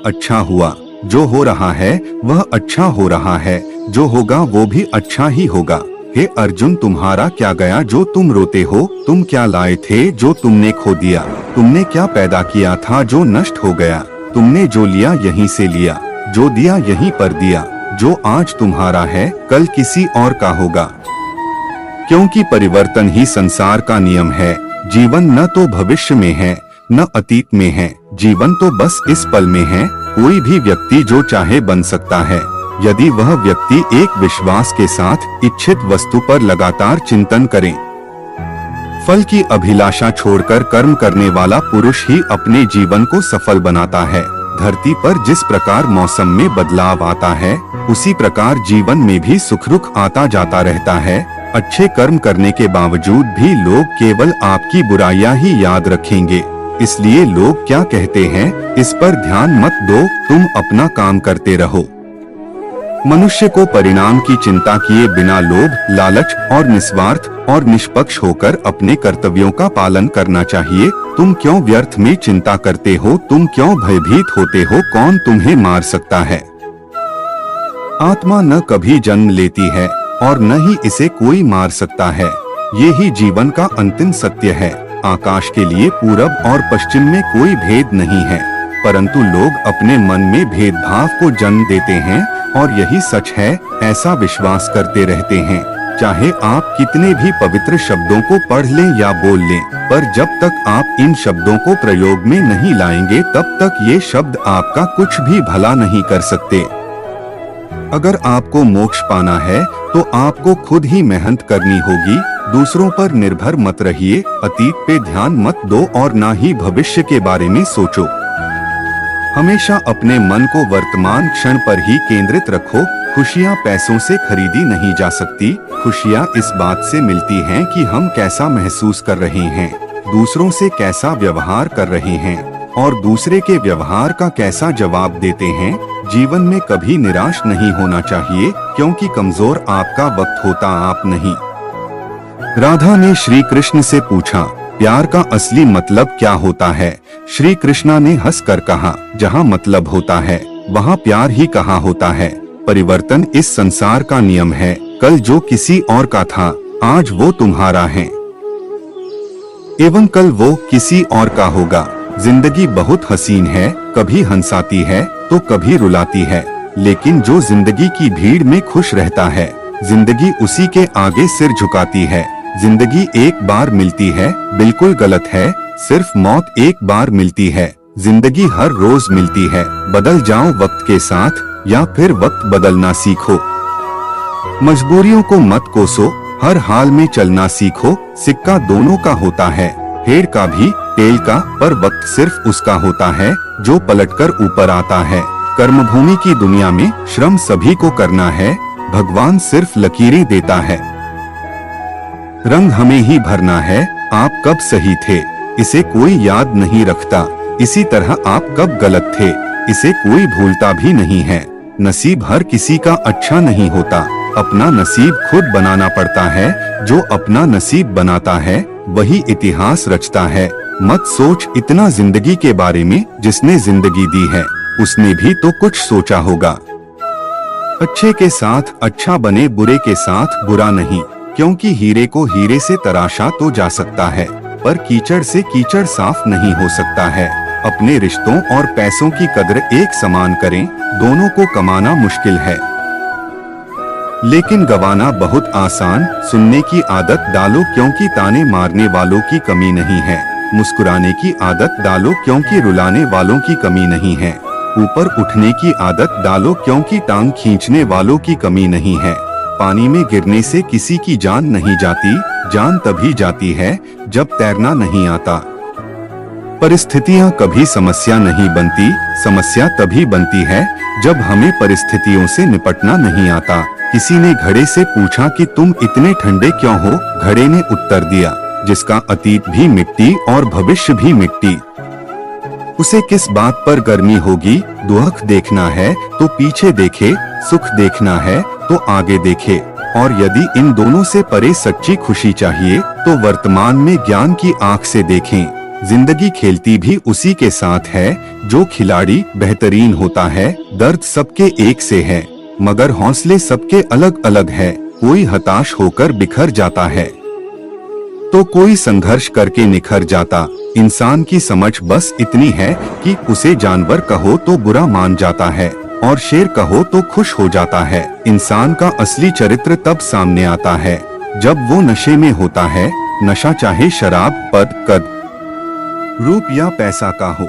अच्छा हुआ, जो हो रहा है वह अच्छा हो रहा है, जो होगा वो भी अच्छा ही होगा। हे अर्जुन, तुम्हारा क्या गया जो तुम रोते हो? तुम क्या लाए थे जो तुमने खो दिया? तुमने क्या पैदा किया था जो नष्ट हो गया? तुमने जो लिया यहीं से लिया, जो दिया यहीं पर दिया। जो आज तुम्हारा है कल किसी और का होगा, क्योंकि परिवर्तन ही संसार का नियम है। जीवन न तो भविष्य में है न अतीत में है, जीवन तो बस इस पल में है। कोई भी व्यक्ति जो चाहे बन सकता है, यदि वह व्यक्ति एक विश्वास के साथ इच्छित वस्तु पर लगातार चिंतन करे। फल की अभिलाषा छोड़कर कर्म करने वाला पुरुष ही अपने जीवन को सफल बनाता है। धरती पर जिस प्रकार मौसम में बदलाव आता है, उसी प्रकार जीवन में भी सुख रुख आता जाता रहता है। अच्छे कर्म करने के बावजूद भी लोग केवल आपकी बुराइयां ही याद रखेंगे। इसलिए लोग क्या कहते हैं, इस पर ध्यान मत दो, तुम अपना काम करते रहो। मनुष्य को परिणाम की चिंता किए बिना लोभ, लालच और निस्वार्थ और निष्पक्ष होकर अपने कर्तव्यों का पालन करना चाहिए। तुम क्यों व्यर्थ में चिंता करते हो? तुम क्यों भयभीत होते हो? कौन तुम्हें मार सकता है? आत्मा न कभी जन्म लेती है और न ही इसे कोई मार सकता है। ये ही जीवन का अंतिम सत्य है। आकाश के लिए पूरब और पश्चिम में कोई भेद नहीं है, परंतु लोग अपने मन में भेदभाव को जन्म देते हैं और यही सच है, ऐसा विश्वास करते रहते हैं। चाहे आप कितने भी पवित्र शब्दों को पढ़ लें या बोल लें, पर जब तक आप इन शब्दों को प्रयोग में नहीं लाएंगे, तब तक ये शब्द आपका कुछ भी भला नहीं कर सकते। अगर आपको मोक्ष पाना है तो आपको खुद ही मेहनत करनी होगी। दूसरों पर निर्भर मत रहिए, अतीत पे ध्यान मत दो और ना ही भविष्य के बारे में सोचो। हमेशा अपने मन को वर्तमान क्षण पर ही केंद्रित रखो। खुशियाँ पैसों से खरीदी नहीं जा सकती। खुशियाँ इस बात से मिलती हैं कि हम कैसा महसूस कर रहे हैं, दूसरों से कैसा व्यवहार कर रहे हैं और दूसरे के व्यवहार का कैसा जवाब देते हैं। जीवन में कभी निराश नहीं होना चाहिए, क्योंकि कमजोर आपका वक्त होता, आप नहीं। राधा ने श्री कृष्ण से पूछा, प्यार का असली मतलब क्या होता है? श्री कृष्णा ने हंसकर कहा, जहाँ मतलब होता है वहाँ प्यार ही कहाँ होता है। परिवर्तन इस संसार का नियम है। कल जो किसी और का था, आज वो तुम्हारा है एवं कल वो किसी और का होगा। जिंदगी बहुत हसीन है, कभी हंसाती है तो कभी रुलाती है, लेकिन जो जिंदगी की भीड़ में खुश रहता है, जिंदगी उसी के आगे सिर झुकाती है। जिंदगी एक बार मिलती है, बिल्कुल गलत है। सिर्फ मौत एक बार मिलती है, जिंदगी हर रोज मिलती है। बदल जाओ वक्त के साथ या फिर वक्त बदलना सीखो। मजबूरियों को मत कोसो, हर हाल में चलना सीखो। सिक्का दोनों का होता है, हेड़ का भी, तेल का, पर वक्त सिर्फ उसका होता है जो पलटकर ऊपर आता है। कर्मभूमि की दुनिया में श्रम सभी को करना है, भगवान सिर्फ लकीरें देता है। रंग हमें ही भरना है, आप कब सही थे इसे कोई याद नहीं रखता। इसी तरह आप कब गलत थे इसे कोई भूलता भी नहीं है। नसीब हर किसी का अच्छा नहीं होता, अपना नसीब खुद बनाना पड़ता है। जो अपना नसीब बनाता है वही इतिहास रचता है। मत सोच इतना जिंदगी के बारे में, जिसने जिंदगी दी है उसने भी तो कुछ सोचा होगा। अच्छे के साथ अच्छा बने, बुरे के साथ बुरा नहीं, क्योंकि हीरे को हीरे से तराशा तो जा सकता है, पर कीचड़ से कीचड़ साफ नहीं हो सकता है। अपने रिश्तों और पैसों की कदर एक समान करें, दोनों को कमाना मुश्किल है लेकिन गवाना बहुत आसान। सुनने की आदत डालो, क्योंकि ताने मारने वालों की कमी नहीं है। मुस्कुराने की आदत डालो, क्योंकि रुलाने वालों की कमी नहीं है। ऊपर उठने की आदत डालो, क्योंकि टांग खींचने वालों की कमी नहीं है। पानी में गिरने से किसी की जान नहीं जाती, जान तभी जाती है जब तैरना नहीं आता। परिस्थितियां कभी समस्या नहीं बनती, समस्या तभी बनती है जब हमें परिस्थितियों से निपटना नहीं आता। किसी ने घड़े से पूछा कि तुम इतने ठंडे क्यों हो? घड़े ने उत्तर दिया, जिसका अतीत भी मिट्टी और भविष्य भी मिट्टी, उसे किस बात पर गर्मी होगी? दुख देखना है तो पीछे देखे, सुख देखना है तो आगे देखे। और यदि इन दोनों से परे सच्ची खुशी चाहिए तो वर्तमान में ज्ञान की आंख से देखें। जिंदगी खेलती भी उसी के साथ है। जो खिलाड़ी बेहतरीन होता है, दर्द सबके एक से है, मगर हौसले सबके अलग अलग है। कोई हताश होकर बिखर जाता है तो कोई संघर्ष करके निखर जाता। इंसान की समझ बस इतनी है कि उसे जानवर कहो तो बुरा मान जाता है और शेर कहो तो खुश हो जाता है। इंसान का असली चरित्र तब सामने आता है जब वो नशे में होता है। नशा चाहे शराब, पद, कद, रूप या पैसा का हो।